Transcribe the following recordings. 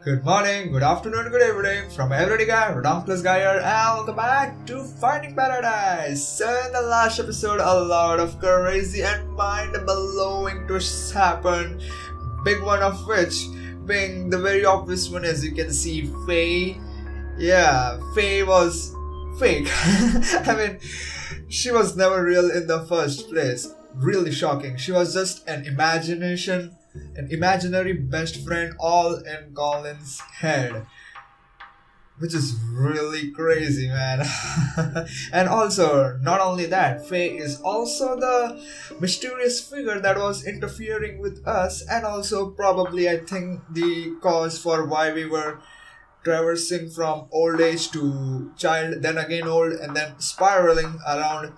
Good morning, good afternoon, good evening from everyday guy, Redonkulous guy here, and welcome back to Finding Paradise. So in the last episode, a lot of crazy and mind-blowing twists happened. Big one of which being the very obvious one, as you can see, Faye. Yeah, Faye was fake. I mean, she was never real in the first place. Really shocking. She was just an imaginary best friend all in Colin's head. Which is really crazy, man. And also, not only that, Faye is also the mysterious figure that was interfering with us, and also probably, I think, the cause for why we were traversing from old age to child, then again old, and then spiraling around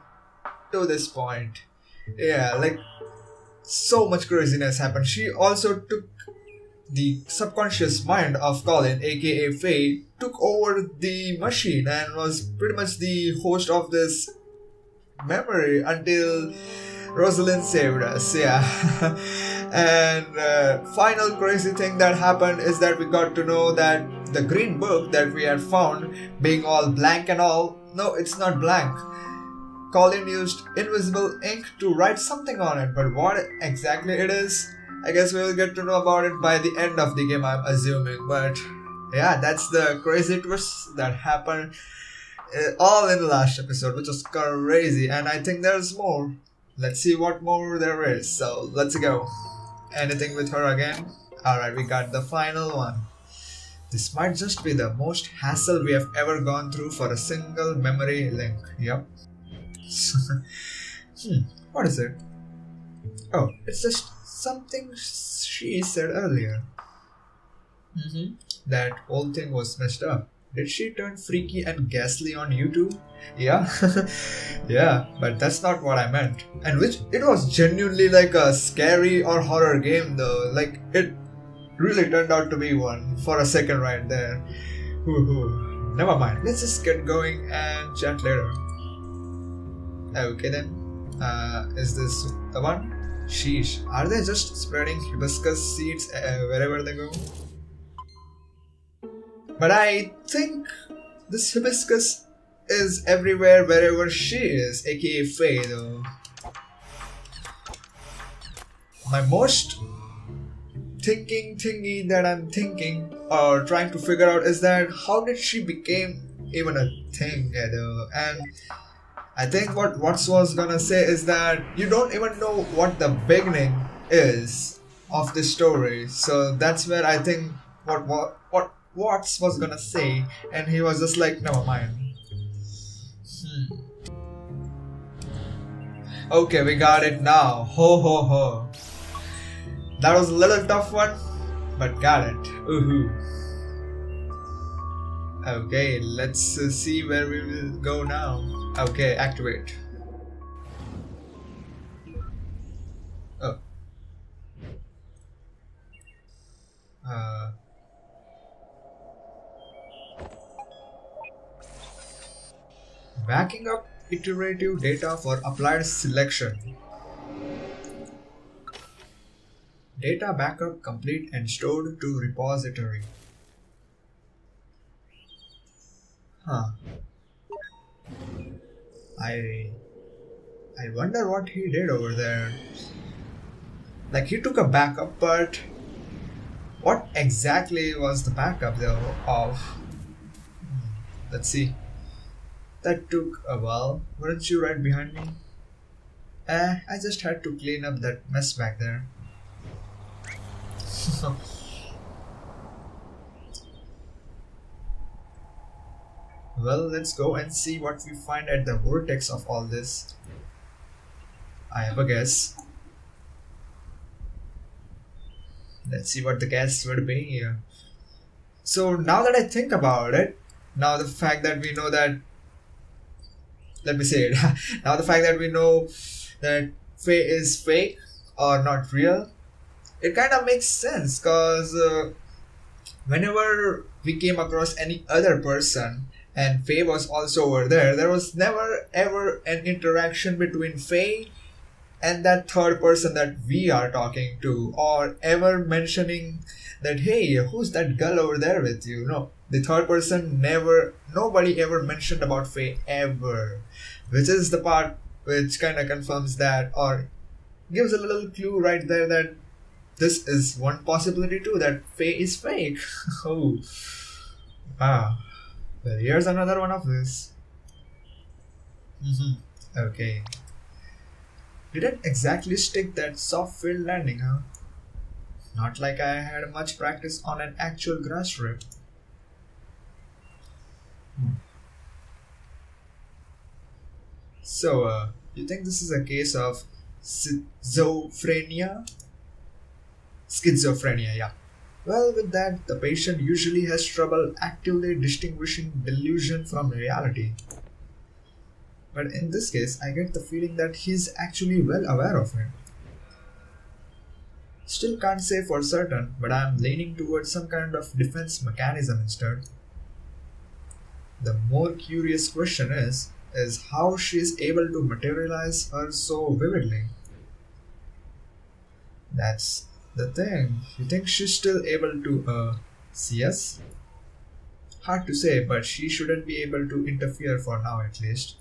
to this point. Yeah, like so much craziness happened. She also took the subconscious mind of Colin, aka Faye, took over the machine and was pretty much the host of this memory until Rosalind saved us. Yeah. And final crazy thing that happened is that we got to know that the green book that we had found, being all blank and all, no, it's not blank. Colin used invisible ink to write something on it, but what exactly it is, I guess we will get to know about it by the end of the game, I'm assuming. But yeah, that's the crazy twist that happened all in the last episode, which was crazy, and I think there's more. Let's see what more there is, so let's go. Anything with her again? Alright, we got the final one. This might just be the most hassle we have ever gone through for a single memory link. Yep. What is it? Oh, it's just something she said earlier. That whole thing was messed up. Did she turn freaky and ghastly on you too? Yeah. Yeah, but that's not what I meant. And which it was genuinely like a scary or horror game though. Like it really turned out to be one for a second right there. Never mind. Let's just get going and chat later. Okay then, is this the one? Sheesh, are they just spreading hibiscus seeds wherever they go? But I think this hibiscus is everywhere wherever she is, aka Faye though. My most thingy that I'm thinking or trying to figure out is that how did she become even a thing though? And I think what Watts was gonna say is that you don't even know what the beginning is of this story. So that's where I think what Watts was gonna say, and he was just like, never mind. Okay, we got it now. Ho ho ho. That was a little tough one, but got it. Woohoo. Okay, let's see where we will go now. Okay, activate. Oh. Backing up iterative data for applied selection. Data backup complete and stored to repository. I wonder what he did over there. Like he took a backup, but what exactly was the backup though of? Let's see. That took a while. Weren't you right behind me? I just had to clean up that mess back there. Well, let's go and see what we find at the vortex of all this. I have a guess. Let's see what the guess would be here. So now that I think about it, now the fact that we know that, let me say it, now the fact that we know that Faye is fake or not real, it kind of makes sense because whenever we came across any other person and Faye was also over there, there was never ever an interaction between Faye And that third person that we are talking to, or ever mentioning that, hey, who's that girl over there with you? No, the third person never, nobody ever mentioned about Faye ever, which is the part which kind of confirms that, or gives a little clue right there that this is one possibility too, that Faye is fake. Oh, ah, well, here's another one of this. Okay. Didn't exactly stick that soft field landing, huh? Not like I had much practice on an actual grass strip. So, you think this is a case of schizophrenia? Schizophrenia, yeah. Well, with that, the patient usually has trouble actively distinguishing delusion from reality. But in this case, I get the feeling that he's actually well aware of it. Still can't say for certain, but I'm leaning towards some kind of defense mechanism instead. The more curious question is how she is able to materialize her so vividly. That's the thing. You think she's still able to see us? Hard to say, but she shouldn't be able to interfere for now at least.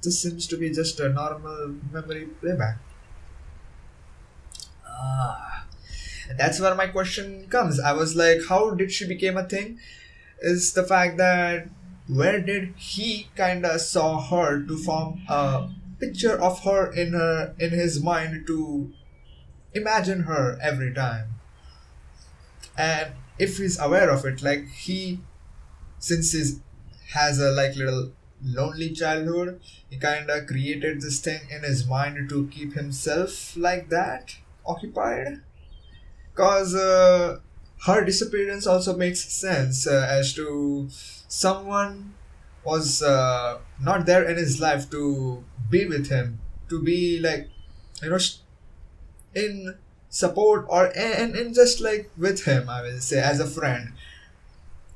This seems to be just a normal memory playback. Ah, that's where my question comes. I was like, how did she become a thing? Is the fact that where did he kinda saw her to form a picture of her in his mind to imagine her every time? And if he's aware of it, like he, since he has a like little lonely childhood, he kinda created this thing in his mind to keep himself like that occupied. Cause her disappearance also makes sense as to someone was not there in his life to be with him, to be like, you know, in support or in just like with him, I will say, as a friend.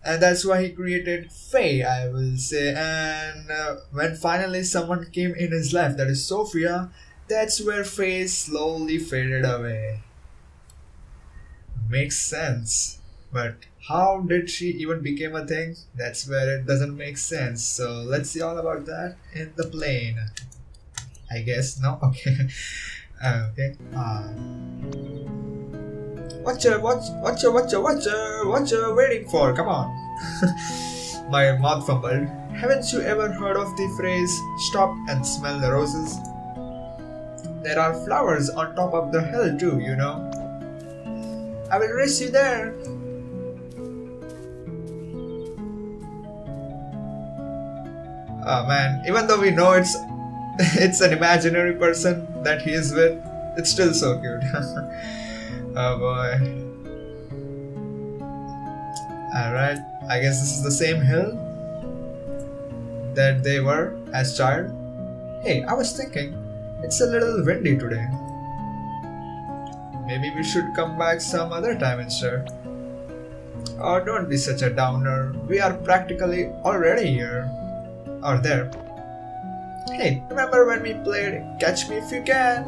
And that's why he created Faye, I will say. And when finally someone came in his life, that is Sophia, that's where Faye slowly faded away. Makes sense. But how did she even become a thing? That's where it doesn't make sense. So let's see all about that in the plane. I guess, no? Okay. Okay. What you waiting for? Come on. My mouth fumbled. Haven't you ever heard of the phrase, stop and smell the roses? There are flowers on top of the hill too, you know. I will race you there. Oh man, even though we know it's an imaginary person that he is with, it's still so cute. Oh boy. Alright, I guess this is the same hill that they were as child. Hey, I was thinking, it's a little windy today. Maybe we should come back some other time instead. Oh, don't be such a downer. We are practically already here. Or there. Hey, remember when we played Catch Me If You Can?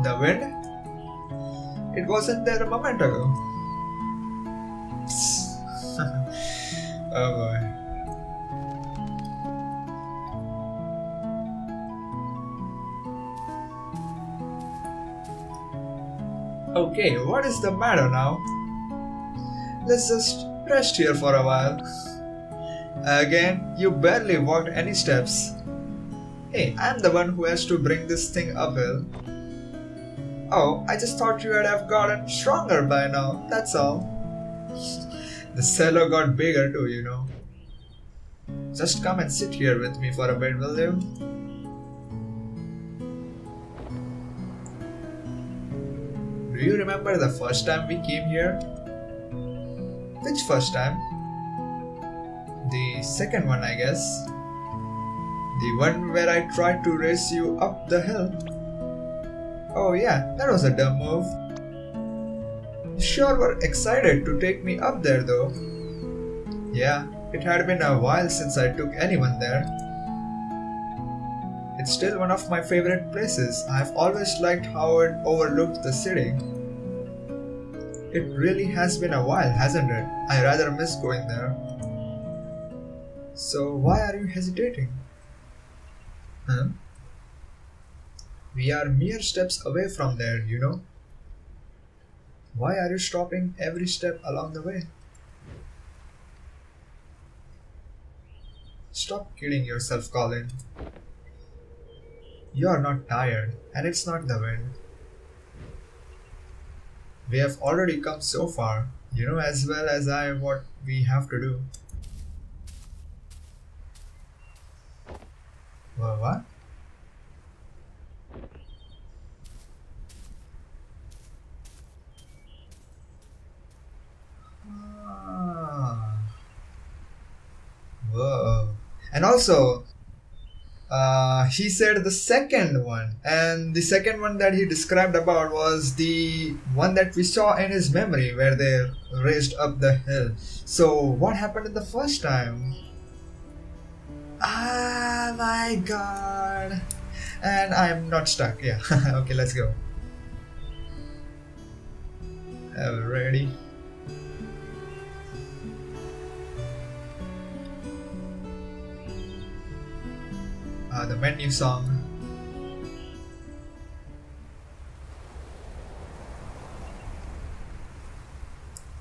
The wind? It wasn't there a moment ago. Oh boy. Okay, what is the matter now? Let's just rest here for a while. Again, you barely walked any steps. Hey, I'm the one who has to bring this thing uphill. Oh, I just thought you would have gotten stronger by now, that's all. The cello got bigger too, you know. Just come and sit here with me for a bit, will you? Do you remember the first time we came here? Which first time? The second one, I guess. The one where I tried to race you up the hill. Oh yeah, that was a dumb move. You sure were excited to take me up there though. Yeah, It had been a while since I took anyone there. It's still one of my favorite places. I've always liked how it overlooked the city. It really has been a while, hasn't it? I rather miss going there. So why are you hesitating? Huh? We are mere steps away from there, you know. Why are you stopping every step along the way? Stop kidding yourself, Colin. You are not tired, and it's not the wind. We have already come so far. You know as well as I what we have to do. What? Ah, whoa. And also, he said the second one, and the second one that he described about was the one that we saw in his memory where they raced up the hill. So, what happened in the first time? Ah, my god. And I'm not stuck, yeah. Okay, let's go. Ready? The menu song.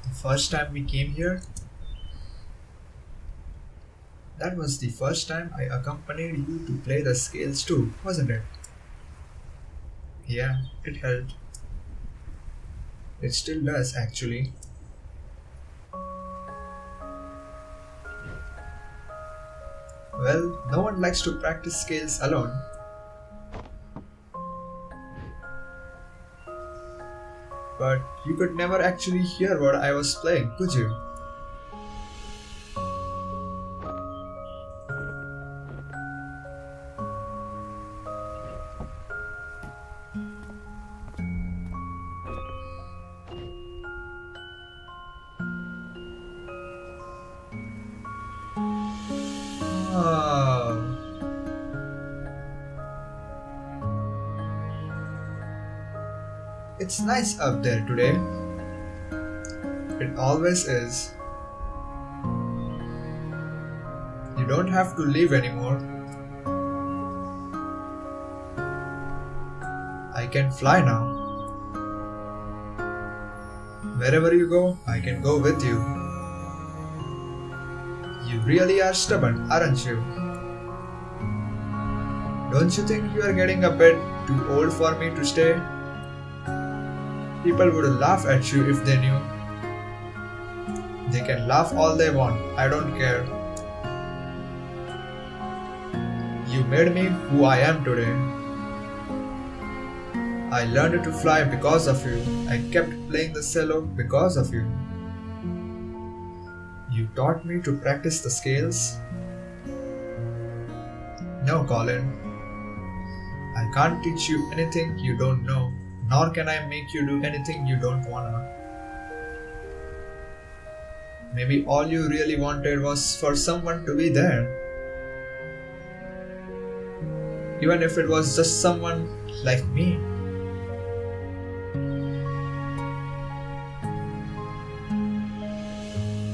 The first time we came here, that was the first time I accompanied you to play the scales too, wasn't it? Yeah, it helped. It still does, actually. Well, no one likes to practice scales alone. But you could never actually hear what I was playing, could you? Oh. It's nice up there today. It always is. You don't have to leave anymore. I can fly now. Wherever you go, I can go with you. You really are stubborn, aren't you? Don't you think you are getting a bit too old for me to stay? People would laugh at you if they knew. They can laugh all they want, I don't care. You made me who I am today. I learned to fly because of you. I kept playing the cello because of you. You taught me to practice the scales. No, Colin. I can't teach you anything you don't know, nor can I make you do anything you don't wanna. Maybe all you really wanted was for someone to be there. Even if it was just someone like me.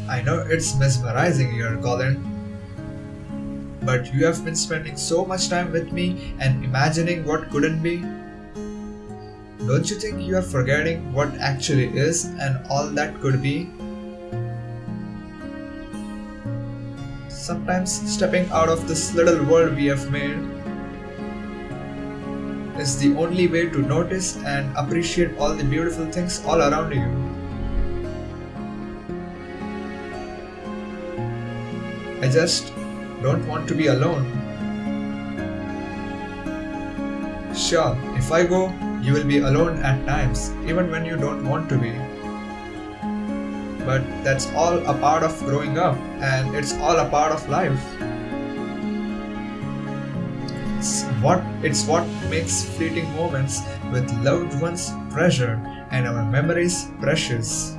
I know it's mesmerizing here, Colin. But you have been spending so much time with me and imagining what couldn't be. Don't you think you are forgetting what actually is and all that could be? Sometimes stepping out of this little world we have made is the only way to notice and appreciate all the beautiful things all around you. I just don't want to be alone. Sure, if I go, you will be alone at times, even when you don't want to be. But that's all a part of growing up, and it's all a part of life. It's what makes fleeting moments with loved ones treasure and our memories precious.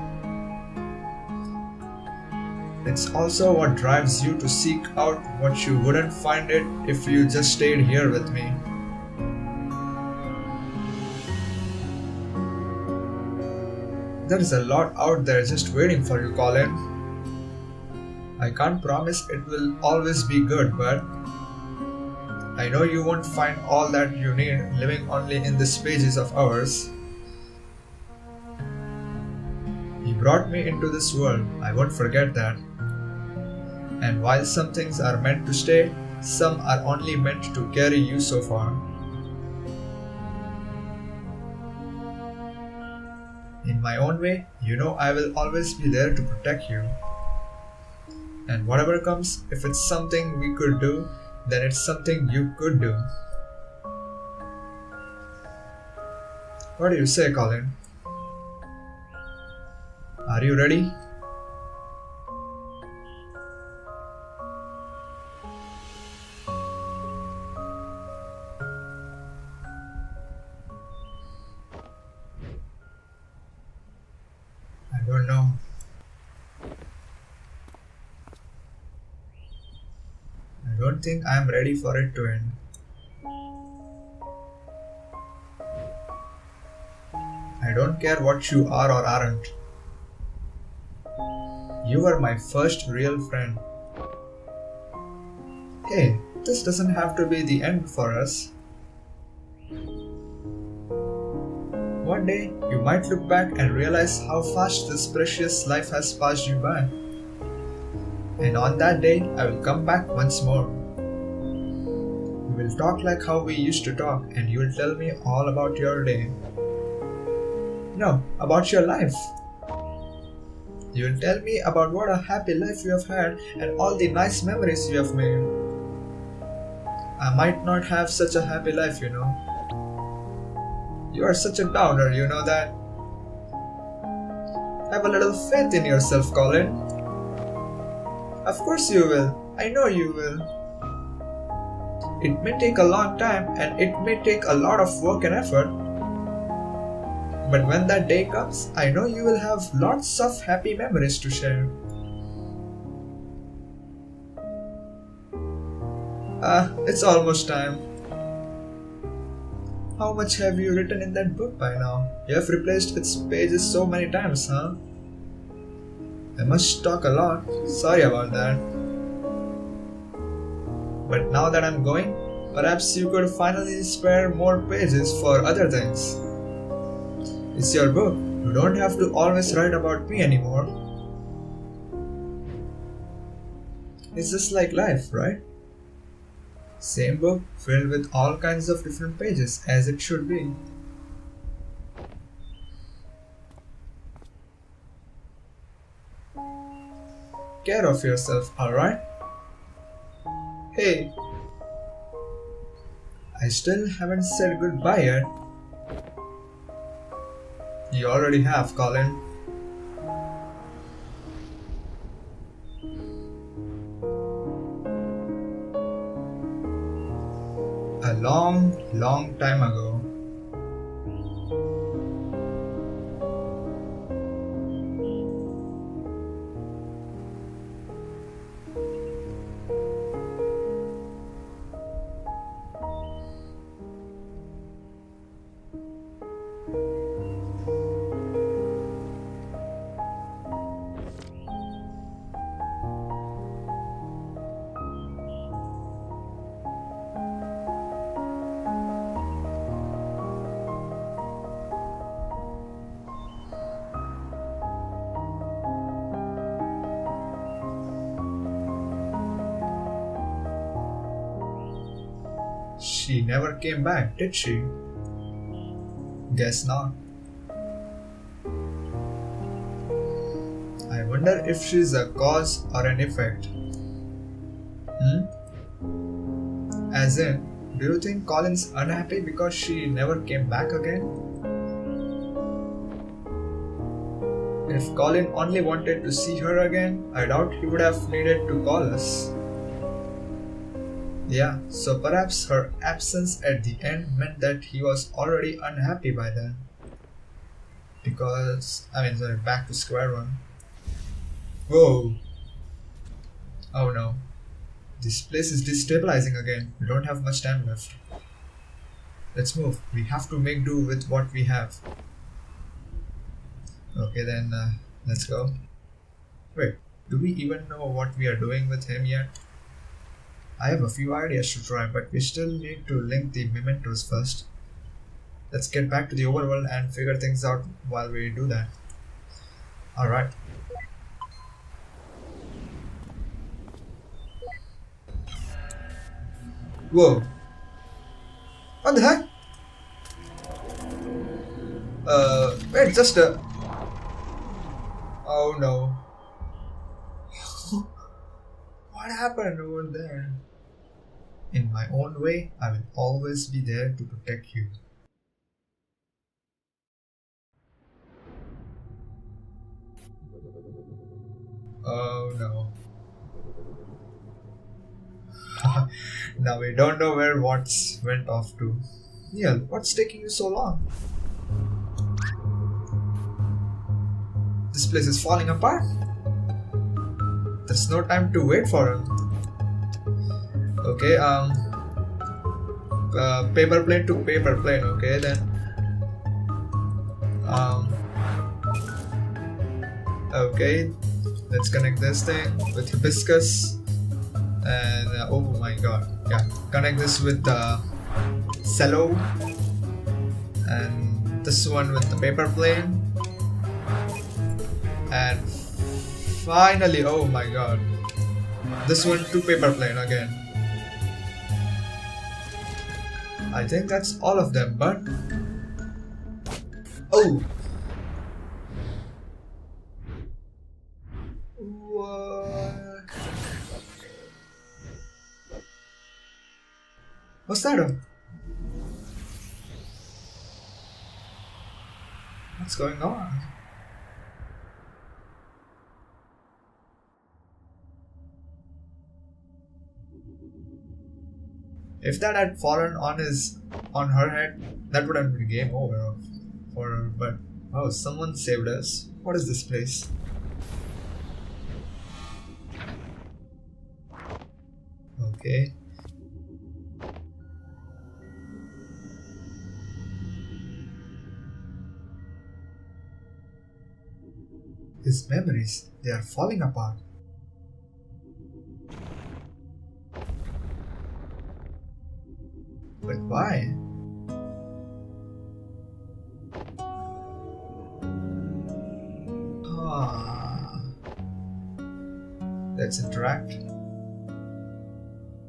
It's also what drives you to seek out what you wouldn't find it if you just stayed here with me. There is a lot out there just waiting for you, Colin. I can't promise it will always be good, but I know you won't find all that you need living only in these pages of ours. You brought me into this world, I won't forget that. And while some things are meant to stay, some are only meant to carry you so far. In my own way, you know I will always be there to protect you. And whatever comes, if it's something we could do, then it's something you could do. What do you say, Colin? Are you ready? I don't know. I don't think I am ready for it to end. I don't care what you are or aren't. You are my first real friend. Hey, this doesn't have to be the end for us. One day, you might look back and realize how fast this precious life has passed you by. And on that day, I will come back once more. We will talk like how we used to talk, and you will tell me all about your day. No, about your life. You will tell me about what a happy life you have had and all the nice memories you have made. I might not have such a happy life, you know. You are such a downer, you know that. Have a little faith in yourself, Colin. Of course you will. I know you will. It may take a long time and it may take a lot of work and effort. But when that day comes, I know you will have lots of happy memories to share. It's almost time. How much have you written in that book by now? You have replaced its pages so many times, huh? I must talk a lot. Sorry about that. But now that I'm going, perhaps you could finally spare more pages for other things. It's your book. You don't have to always write about me anymore. It's just like life, right? Same book filled with all kinds of different pages as it should be. Care of yourself, alright? Hey, I still haven't said goodbye yet. You already have, Colin. A long, long time ago. She never came back, did she? Guess not. I wonder if she's a cause or an effect. As in, do you think Colin's unhappy because she never came back again? If Colin only wanted to see her again, I doubt he would have needed to call us. Yeah, so perhaps her absence at the end meant that he was already unhappy by then. Back to square one. Whoa, Oh no. This place is destabilizing again. We don't have much time left. Let's move. We have to make do with what we have. Okay then, let's go. Wait, do we even know what we are doing with him yet? I have a few ideas to try, but we still need to link the mementos first. Let's get back to the overworld and figure things out while we do that. Alright. Whoa. What the heck? Wait, just a... Oh no. What happened over there? In my own way, I will always be there to protect you. Oh no. Now we don't know where Watts went off to. Neil, what's taking you so long? This place is falling apart. There's no time to wait for him. Okay, paper plane to paper plane, okay then. Okay, let's connect this thing with hibiscus. And oh my god, yeah, connect this with the cello, and this one with the paper plane, and finally, oh my god, this one to paper plane again. I think that's all of them, but oh, what? What's that? What's going on? If that had fallen on her head, that would have been game over for her. But oh, someone saved us. What is this place? Okay. His memories, they are falling apart. But why? Ah. Let's interact.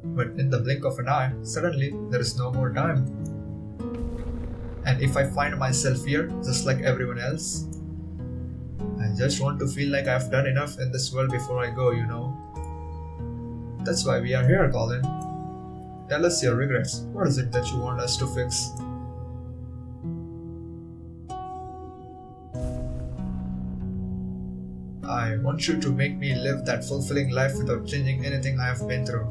But in the blink of an eye, suddenly there is no more time. And if I find myself here, just like everyone else, I just want to feel like I've done enough in this world before I go, you know. That's why we are here, Colin. Tell us your regrets. What is it that you want us to fix? I want you to make me live that fulfilling life without changing anything I have been through.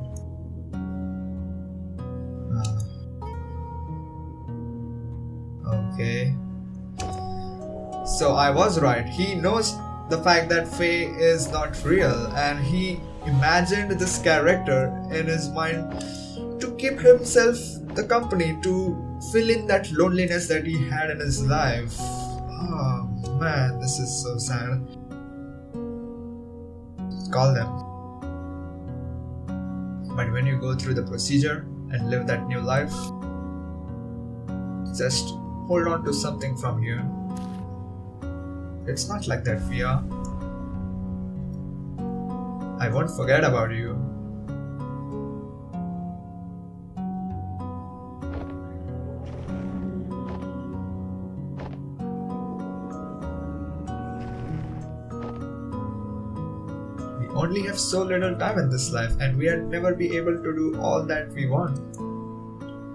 Okay. So I was right. He knows the fact that Faye is not real, and he imagined this character in his mind to keep himself the company, to fill in that loneliness that he had in his life. Oh man, this is so sad. Call them. But when you go through the procedure and live that new life, just hold on to something from here. It's not like that, Fia. I won't forget about you. We only have so little time in this life, and we'll never be able to do all that we want.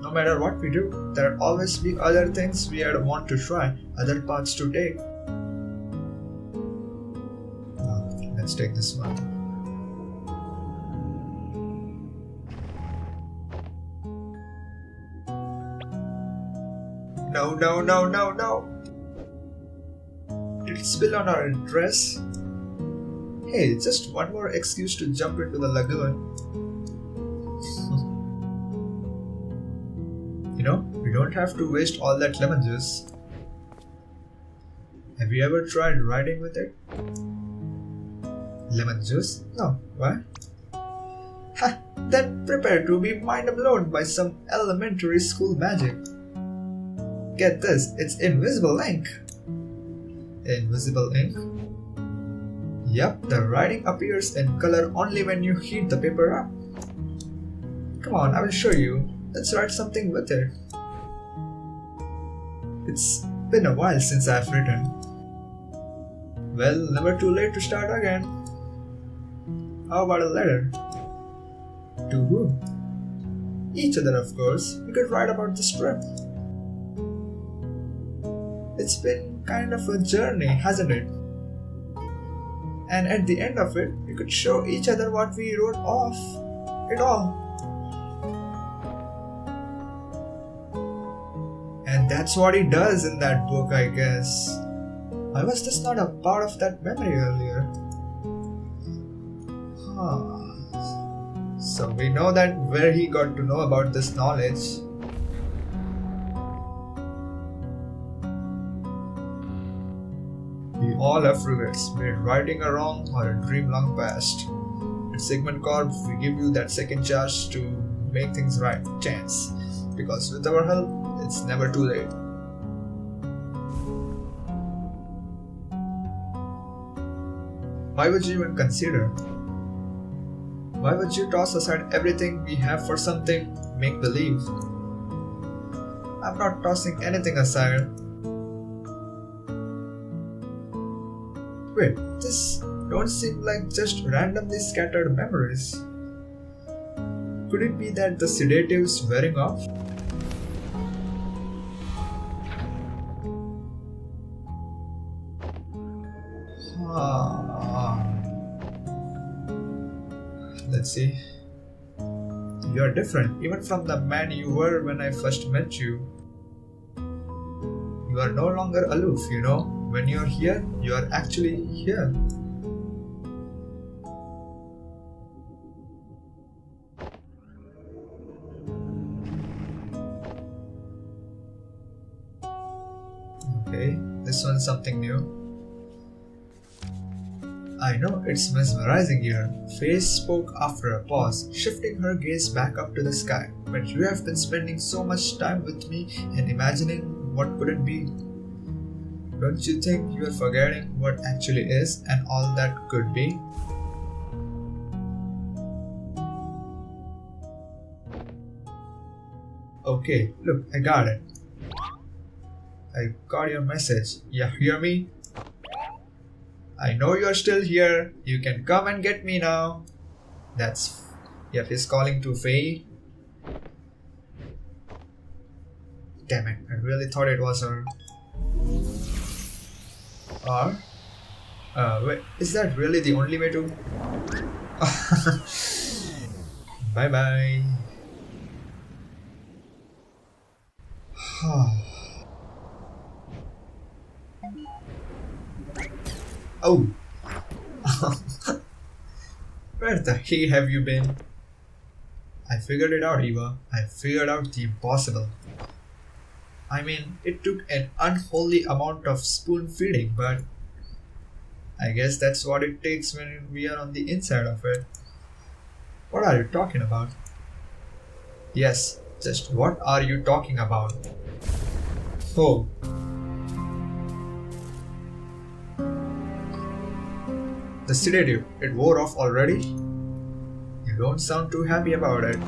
No matter what we do, there'll always be other things we want to try, other paths to take. Let's take this one. No, no, no, no, no! Did it spill on our dress? Hey, just one more excuse to jump into the lagoon. We don't have to waste all that lemon juice. Have you ever tried riding with it? Lemon juice? No. Why? Ha! Then prepare to be mind blown by some elementary school magic. Get this, it's invisible ink. Invisible ink? Yep, the writing appears in color only when you heat the paper up. Come on, I will show you. Let's write something with it. It's been a while since I've written. Well, never too late to start again. How about a letter? To who? Each other, of course. We could write about this trip. It's been kind of a journey, hasn't it? And at the end of it, we could show each other what we wrote off it all. And that's what he does in that book, I guess. Why was this not a part of that memory earlier? So we know that where he got to know about this knowledge. We all have regrets, be it righting a wrong or a dream long past. At Sigmund Corp, we give you that second chance to make things right, chance. Because with our help, it's never too late. Why would you even consider? Why would you toss aside everything we have for something make-believe? I'm not tossing anything aside. Wait, this don't seem like just randomly scattered memories. Could it be that the sedative's wearing off? Let's see. You are different, even from the man you were when I first met you. You are no longer aloof, When you are here, you are actually here. Okay, this one's something new. I know it's mesmerizing here. Faye spoke after a pause, shifting her gaze back up to the sky. But you have been spending so much time with me and imagining what could it be. Don't you think you are forgetting what actually is and all that could be? Okay, look, I got it. I got your message. You hear me? I know you're still here. You can come and get me now. Yep, he's calling to Faye. Damn it, I really thought it was her. Or? Wait, is that really the only way to? Bye bye. Oh! Where the hey have you been? I figured it out, Eva. I figured out the impossible. I mean, it took an unholy amount of spoon feeding, but I guess that's what it takes when we are on the inside of it. What are you talking about? Yes, just what are you talking about? Oh. The sedative, it wore off already? You don't sound too happy about it.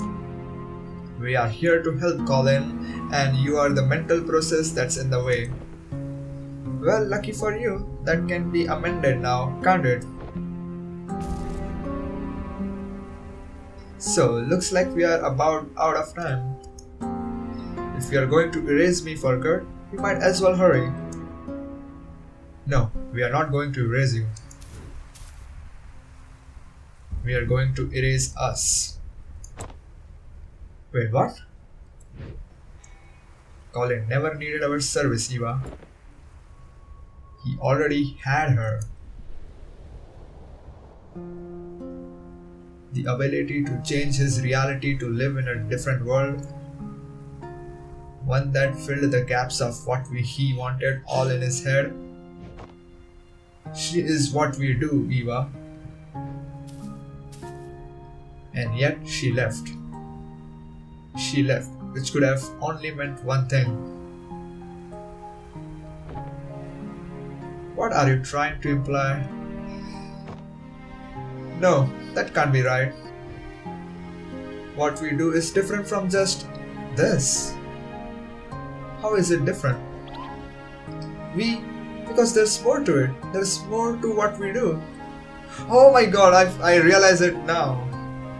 We are here to help, Colin, and you are the mental process that's in the way. Well, lucky for you, that can be amended now, can't it? So, looks like we are about out of time. If you are going to erase me for good, you might as well hurry. No, we are not going to erase you. We are going to erase us. Wait, what? Colin never needed our service, Eva. He already had her. The ability to change his reality to live in a different world, one that filled the gaps of what he wanted all in his head. She is what we do, Eva. And yet she left. She left, which could have only meant one thing. What are you trying to imply? No, that can't be right. What we do is different from just this. How is it different? Because there's more to it. There's more to what we do. Oh my god, I realize it now.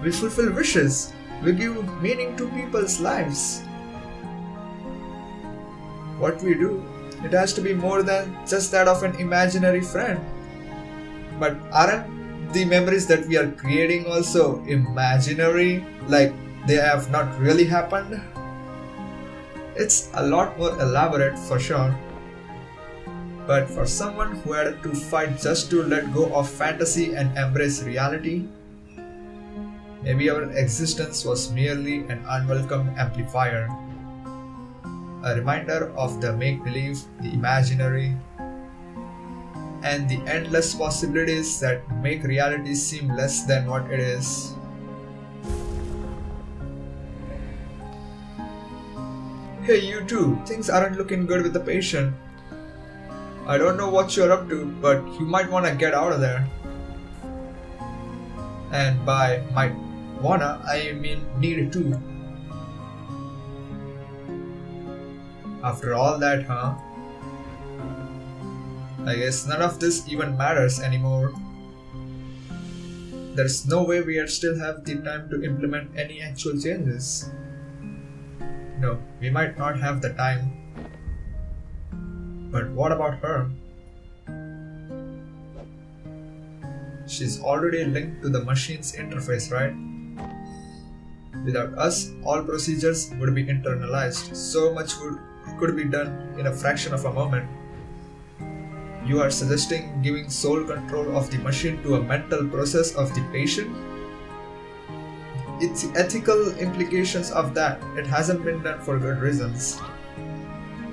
We fulfill wishes. We give meaning to people's lives. What we do, it has to be more than just that of an imaginary friend. But aren't the memories that we are creating also imaginary? Like they have not really happened? It's a lot more elaborate for sure. But for someone who had to fight just to let go of fantasy and embrace reality, maybe our existence was merely an unwelcome amplifier. A reminder of the make-believe, the imaginary, and the endless possibilities that make reality seem less than what it is. Hey, you too. Things aren't looking good with the patient. I don't know what you're up to, but you might want to get out of there. And by might wanna, I mean need to. After all that, huh? I guess none of this even matters anymore. There's no way we still have the time to implement any actual changes. No, we might not have the time. But what about her? She's already linked to the machine's interface, right? Without us, all procedures would be internalized. So much could be done in a fraction of a moment. You are suggesting giving sole control of the machine to a mental process of the patient? It's ethical implications of that. It hasn't been done for good reasons.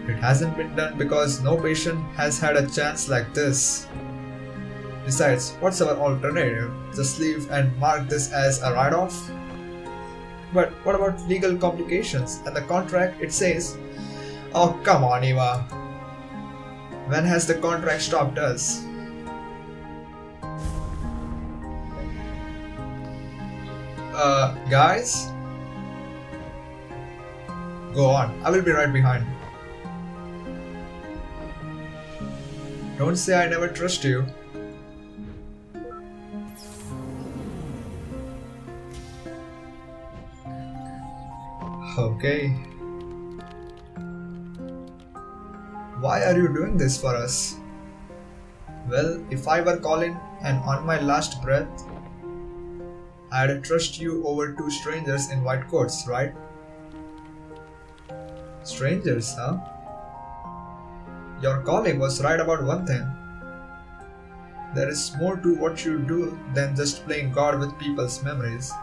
It hasn't been done because no patient has had a chance like this. Besides, what's our alternative? Just leave and mark this as a write-off? But what about legal complications? And the contract, it says, oh come on Eva. When has the contract stopped us? Guys? Go on, I will be right behind. Don't say I never trust you. Okay. Why are you doing this for us? Well, if I were Colin and on my last breath, I'd trust you over two strangers in white coats, right? Strangers, huh? Your colleague was right about one thing. There is more to what you do than just playing God with people's memories.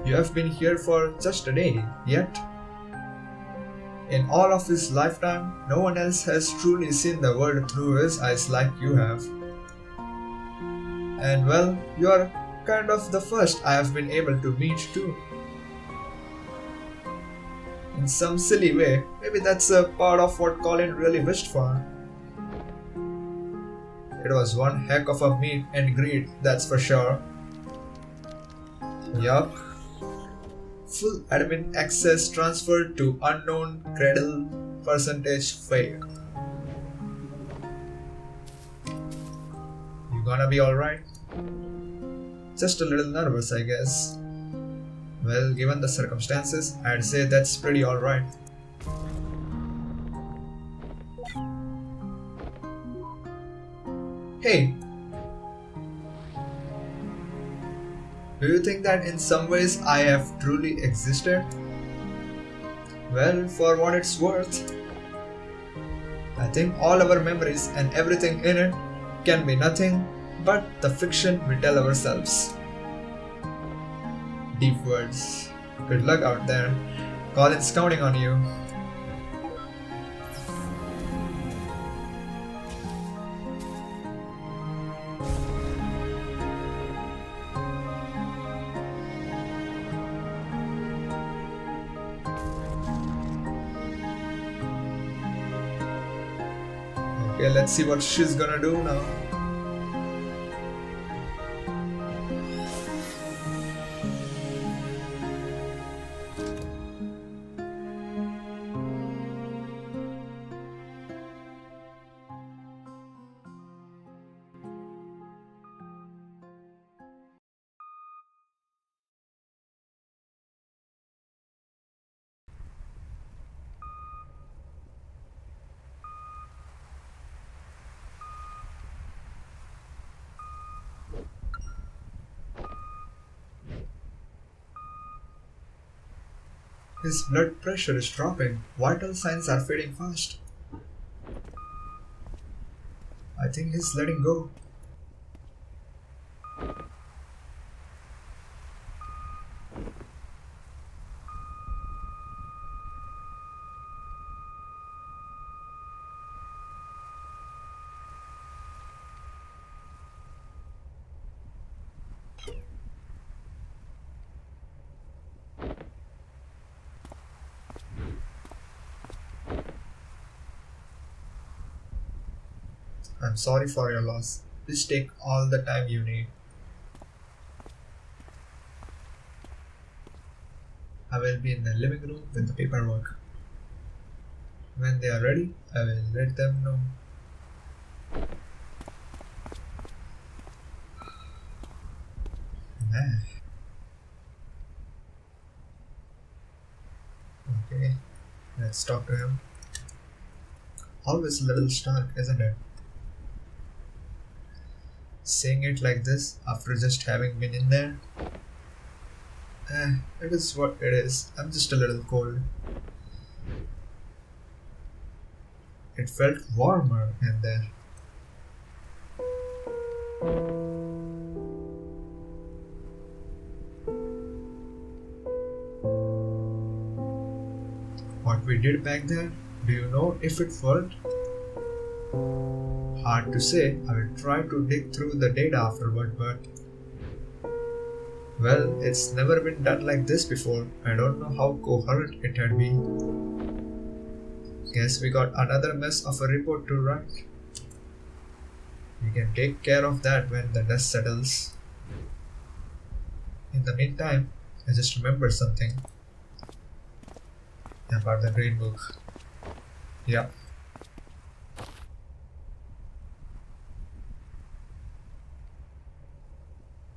You have been here for just a day, yet in all of his lifetime, no one else has truly seen the world through his eyes like you have. And well, you are kind of the first I have been able to meet too. In some silly way, maybe that's a part of what Colin really wished for. It was one heck of a meet and greet, that's for sure. Yup. Full admin access transferred to unknown cradle percentage fail. You gonna be alright? Just a little nervous, I guess. Well, given the circumstances, I'd say that's pretty alright. Hey! Do you think that in some ways I have truly existed? Well, for what it's worth, I think all our memories and everything in it can be nothing but the fiction we tell ourselves. Deep words. Good luck out there. Colin's counting on you. Okay, let's see what she's gonna do now. His blood pressure is dropping. Vital signs are fading fast. I think he's letting go. I'm sorry for your loss. Please take all the time you need. I will be in the living room with the paperwork. When they are ready, I will let them know. Man. Okay, let's talk to him. Always a little stark, isn't it? Saying it like this after just having been in there. It is what it is. I'm just a little cold. It felt warmer in there. What we did back then, do you know if it worked? Hard to say. I will try to dig through the data afterward, but well, it's never been done like this before. I don't know how coherent it had been. Guess we got another mess of a report to write. We can take care of that when the dust settles. In the meantime, I just remembered something about the green book. Yeah.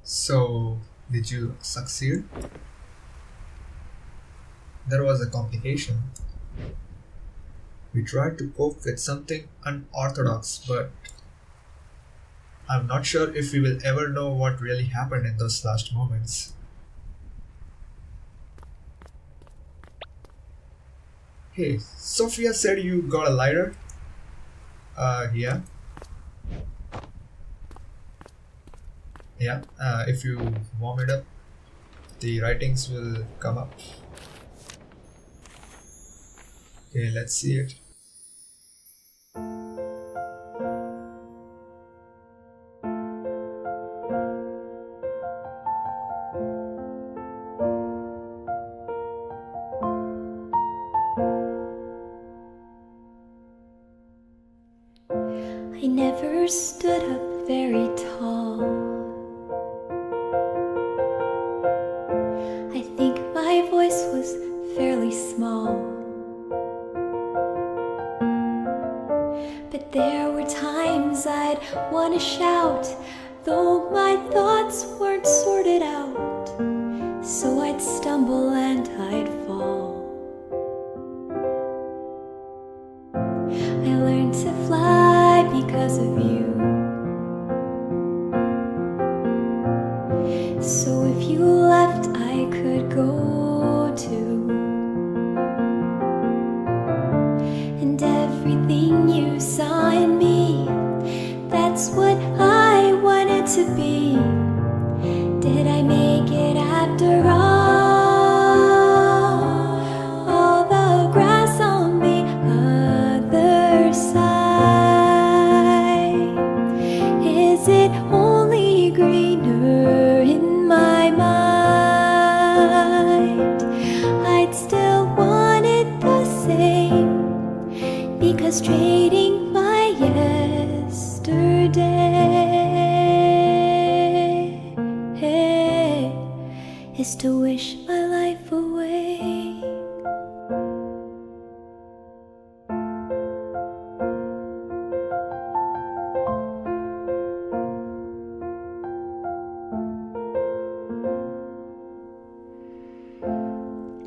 So, did you succeed? There was a complication. We tried to cope with something unorthodox, but I'm not sure if we will ever know what really happened in those last moments. Hey, Sophia said you got a lighter? Yeah. Yeah, if you warm it up, the writings will come up. Okay, let's see it. I never stood up very tall. I think my voice was fairly small. But there were times I'd want to shout, though my thoughts weren't sorted out. So I'd stumble and I'd fall. I learned to fly because of you. So if you left, I could go too. And everything you saw in me, that's what because trading my yesterday is to wish my life away.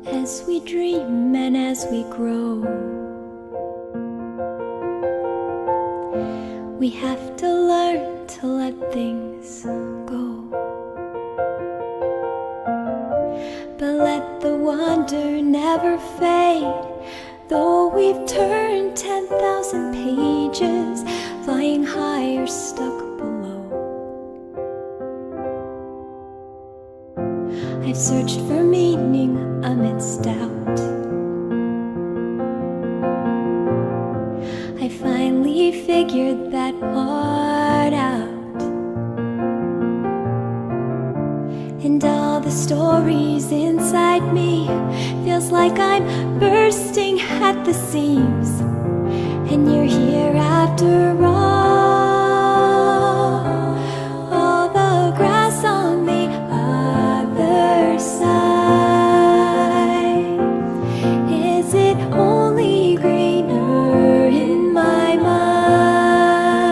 As we dream and as we grow, we have to learn to let things go. But let the wonder never fade, though we've turned 10,000 pages, flying high or stuck below. I've searched for meaning amidst doubt. I finally figured that part out, and all the stories inside me feels like I'm bursting at the seams, and you're here after all the grass on the other side. Is it only greener in my mind?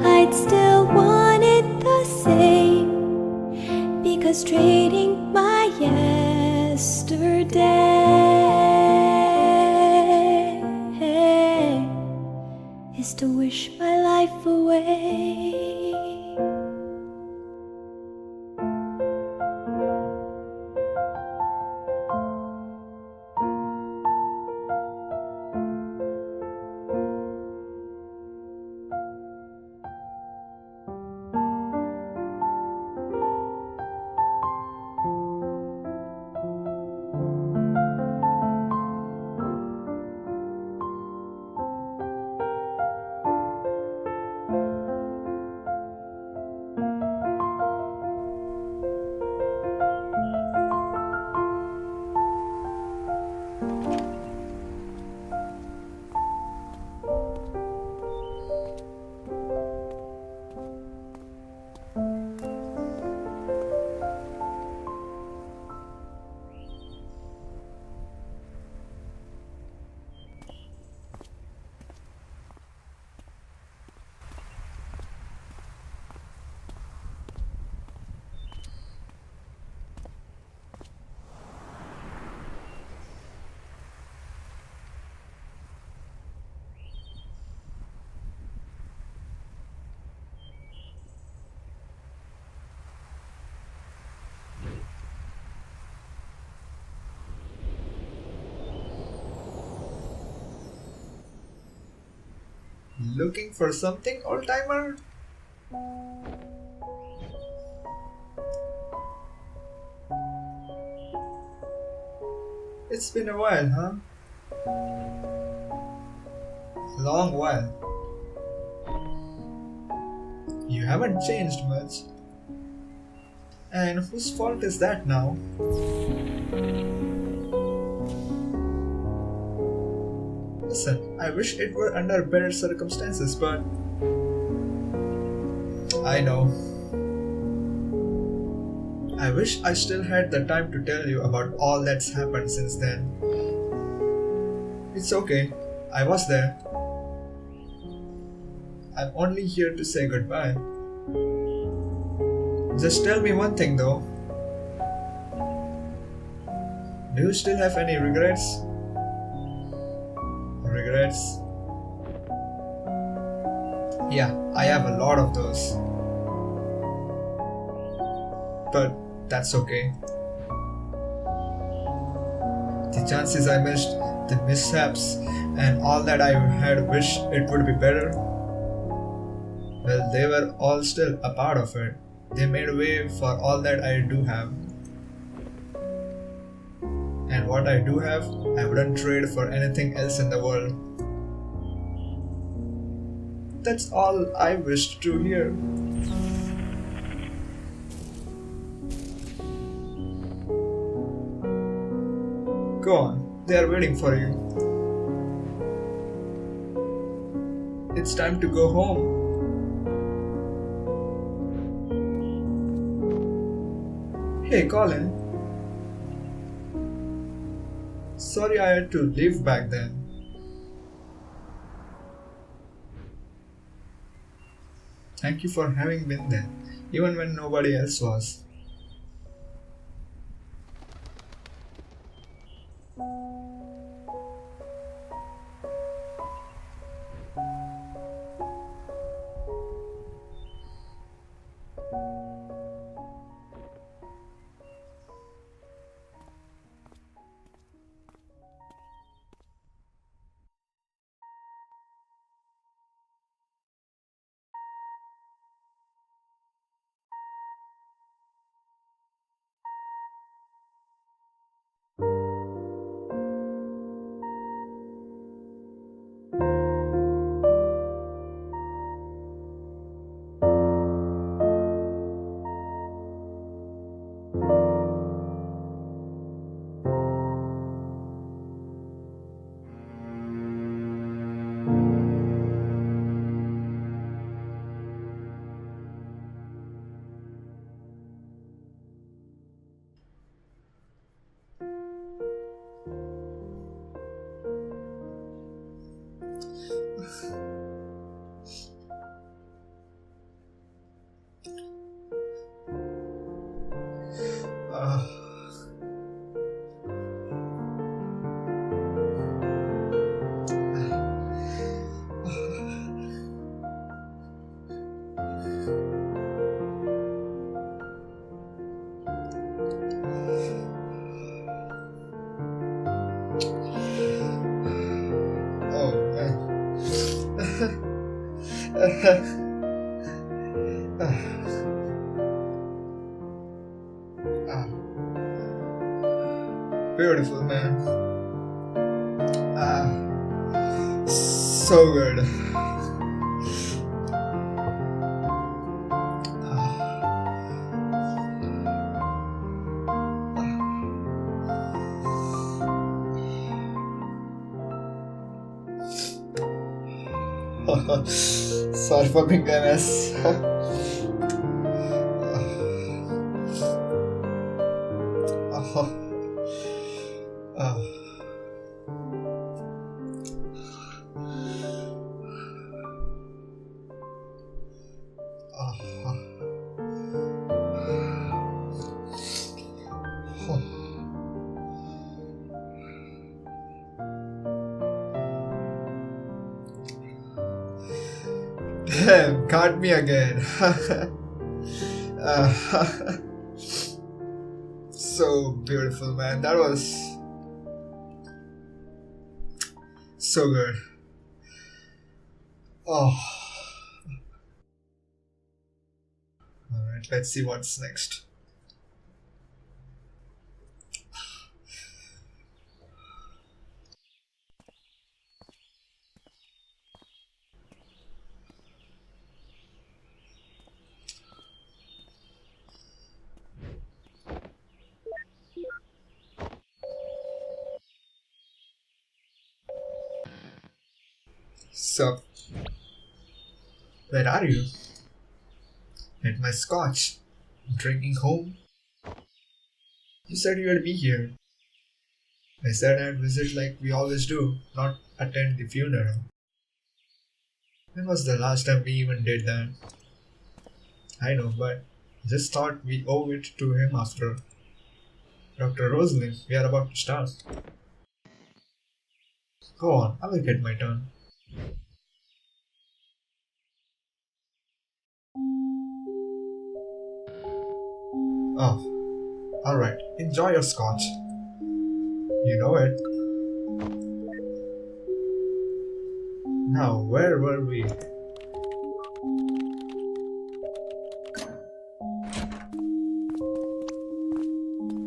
I'd still want it the same, because trading my yesterday is to wish my life away. Looking for something, old-timer? It's been a while, huh? A long while. You haven't changed much. And whose fault is that now? Listen, I wish it were under better circumstances, but I know. I wish I still had the time to tell you about all that's happened since then. It's okay, I was there. I'm only here to say goodbye. Just tell me one thing though. Do you still have any regrets? Regrets? Yeah, I have a lot of those. But that's okay. The chances I missed, the mishaps, and all that I had wished it would be better, well, they were all still a part of it. They made way for all that I do have. And what I do have, I wouldn't trade for anything else in the world. That's all I wished to hear. Go on, they are waiting for you. It's time to go home. Hey, Colin. Sorry I had to leave back then. Thank you for having been there, even when nobody else was. Uh, oh man. Ah, beautiful man. Ah, so good. Sorry for being a mess. Damn, caught me again. uh, so beautiful, man. That was so good. Oh. Alright, let's see what's next. So, where are you? At my scotch. Drinking home? You said you would be here. I said I'd visit like we always do, not attend the funeral. When was the last time we even did that? I know, but just thought we owe it to him after. Dr. Rosalind, we are about to start. Go on, I will get my turn. Oh, alright, enjoy your scotch. You know it. Now, where were we?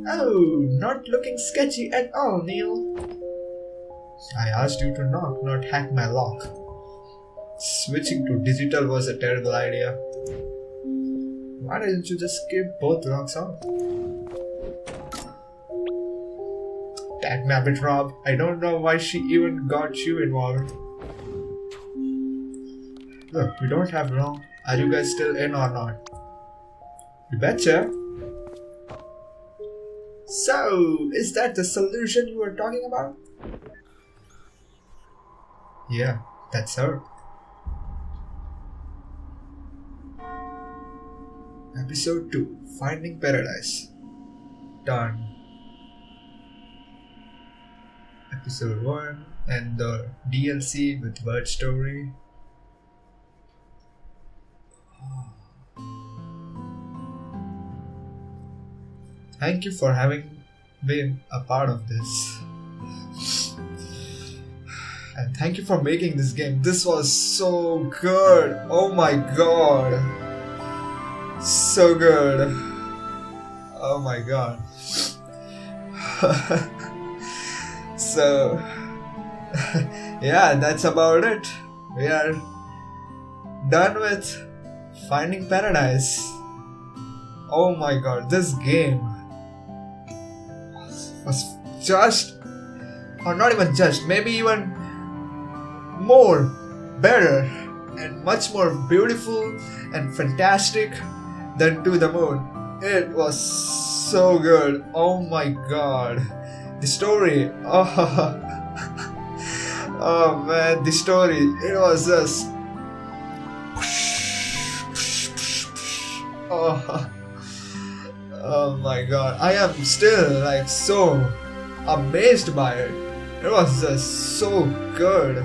Oh, not looking sketchy at all, Neil. I asked you to knock, not hack my lock. Switching to digital was a terrible idea. Why didn't you just keep both locks on? Dagnabbit, Rob. I don't know why she even got you involved. Look, we don't have long. Are you guys still in or not? You betcha. So, is that the solution you were talking about? Yeah, that's her. Episode 2, Finding Paradise. Done. Episode 1 and the DLC with Bird Story. Thank you for having been a part of this. And thank you for making this game. This was so good. Oh my god. So good. Oh my god. So, yeah, that's about it. We are done with Finding Paradise. Oh my god, this game was just, or not even just, maybe even more, better, and much more beautiful and fantastic than To the Moon. It was so good. Oh my god. The story. Oh, oh man, the story. It was just. Oh, oh my god. I am still like so amazed by it. It was just so good.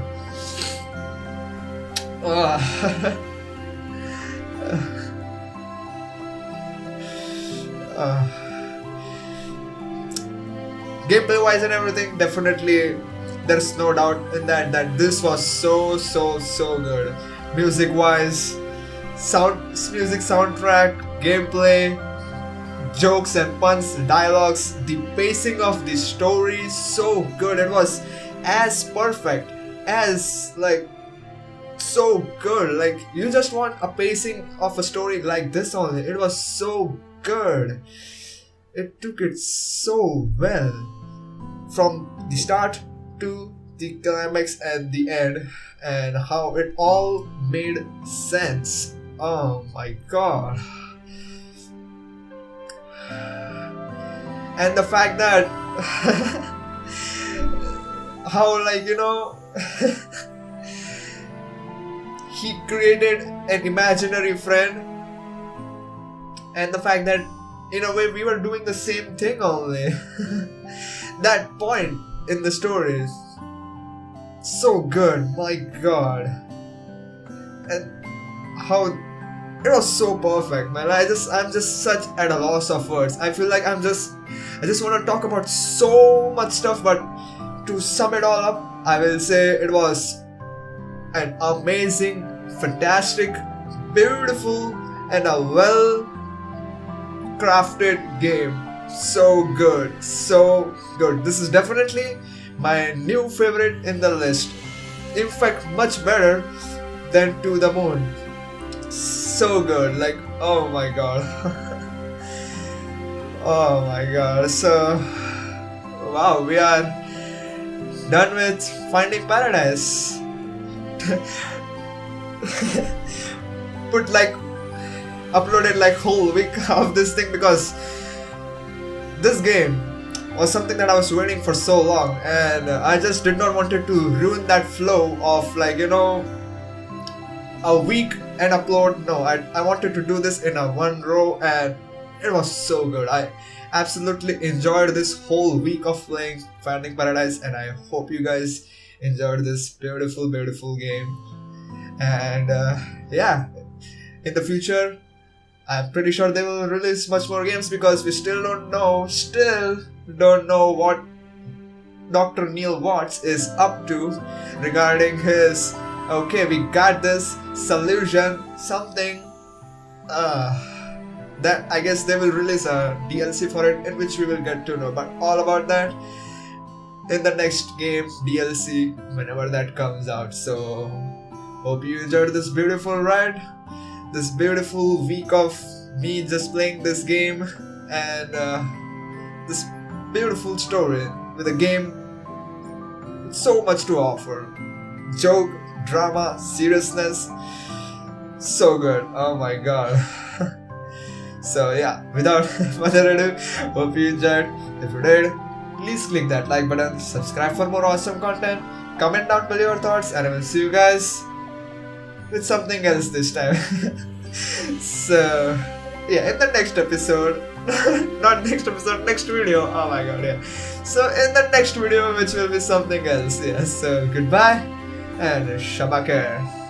Gameplay wise and everything, definitely there's no doubt in that this was so good. Music wise, music soundtrack, gameplay, jokes and puns, dialogues, the pacing of the story, so good. It was as perfect as like so good. Like you just want a pacing of a story like this only. It was so good. It took it so well from the start to the climax and the end, and how it all made sense. Oh my god. And the fact that how, like, you know, he created an imaginary friend, and the fact that in a way we were doing the same thing only. That point in the story is so good, my god. And how it was so perfect, man. I'm just such at a loss of words. I feel like I just want to talk about so much stuff, but to sum it all up, I will say it was an amazing, fantastic, beautiful, and a well crafted game. So good, so good. This is definitely my new favorite in the list. In fact, much better than To the Moon. So good, like, oh my god. Oh my god. So, wow, we are done with Finding Paradise. Uploaded like whole week of this thing because this game was something that I was waiting for so long, and I just did not wanted to ruin that flow of, like, you know, a week and upload. No, I wanted to do this in a one row, and it was so good. I absolutely enjoyed this whole week of playing Finding Paradise, and I hope you guys enjoyed this beautiful game. And yeah, in the future I'm pretty sure they will release much more games, because we still don't know what Dr. Neil Watts is up to regarding his, okay, we got this solution, something, that I guess they will release a DLC for it, in which we will get to know. But all about that in the next game DLC, whenever that comes out. So hope you enjoyed this beautiful ride, this beautiful week of me just playing this game, and this beautiful story with a game with so much to offer. drama, seriousness. So good. Oh my god. So yeah, without further ado, hope you enjoyed. If you did, please click that like button, subscribe for more awesome content, comment down below your thoughts, and I will see you guys with something else this time. So yeah, in the next episode, not next episode, next video. Oh my god, yeah. So in the next video, which will be something else. Yeah. So goodbye and Shabakar.